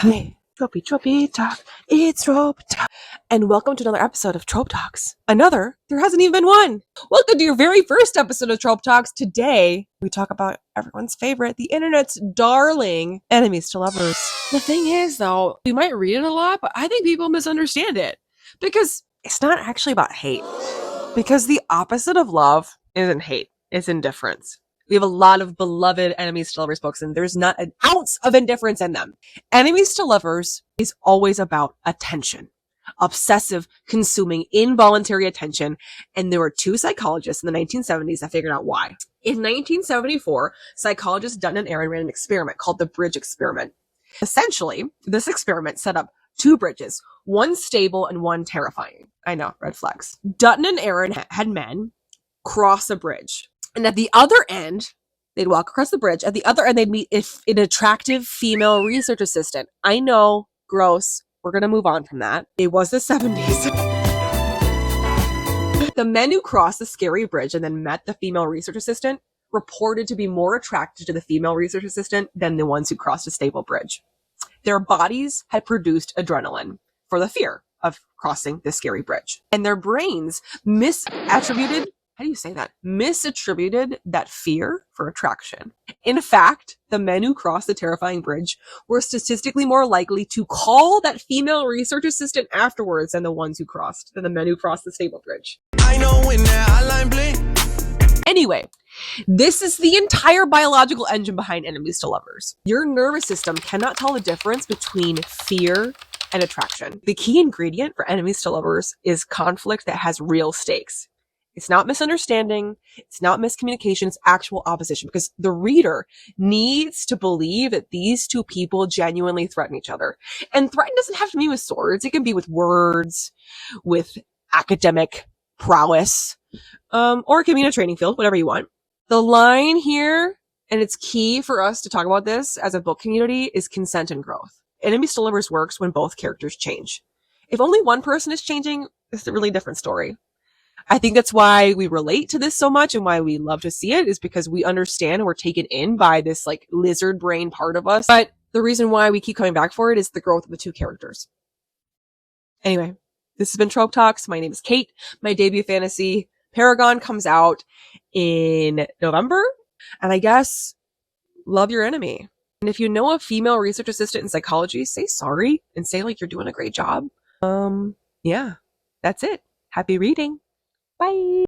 Hey, Tropey Talk, it's Trope Talk, and welcome to another episode of Trope Talks. There hasn't even been one. Welcome to your very first episode of Trope Talks. Today, we talk about everyone's favorite, the internet's darling, enemies to lovers. The thing is, though, we might read it a lot, but I think people misunderstand it, because it's not actually about hate. Because the opposite of love isn't hate, it's indifference. We have a lot of beloved enemies to lovers books, and there's not an ounce of indifference in them. Enemies to lovers is always about attention. Obsessive, consuming, involuntary attention. And there were two psychologists in the 1970s that figured out why. In 1974, psychologists Dutton and Aaron ran an experiment called the bridge experiment. Essentially, this experiment set up two bridges, one stable and one terrifying. I know, red flags. Dutton and Aaron had men cross a bridge. And at the other end, they'd walk across the bridge. At the other end, they'd meet an attractive female research assistant. I know, gross. We're going to move on from that. It was the 70s. The men who crossed the scary bridge and then met the female research assistant reported to be more attracted to the female research assistant than the ones who crossed a stable bridge. Their bodies had produced adrenaline for the fear of crossing the scary bridge. And their brains misattributed that fear for attraction. In fact, the men who crossed the terrifying bridge were statistically more likely to call that female research assistant afterwards than the men who crossed the stable bridge. I know when that hotline blink. Anyway, this is the entire biological engine behind enemies to lovers. Your nervous system cannot tell the difference between fear and attraction. The key ingredient for enemies to lovers is conflict that has real stakes. It's not misunderstanding. It's not miscommunication. It's actual opposition, because the reader needs to believe that these two people genuinely threaten each other. And threaten doesn't have to be with swords. It can be with words, with academic prowess, or it can be in a training field, whatever you want. The line here, and it's key for us to talk about this as a book community, is consent and growth. Enemies to lovers works when both characters change. If only one person is changing, it's a really different story. I think that's why we relate to this so much and why we love to see it, is because we understand and we're taken in by this like lizard brain part of us. But the reason why we keep coming back for it is the growth of the two characters. Anyway, this has been Trope Talks. My name is Kate. My debut fantasy, Paragon, comes out in November. And I guess, love your enemy. And if you know a female research assistant in psychology, say sorry and say like you're doing a great job. Yeah, that's it. Happy reading. Bye.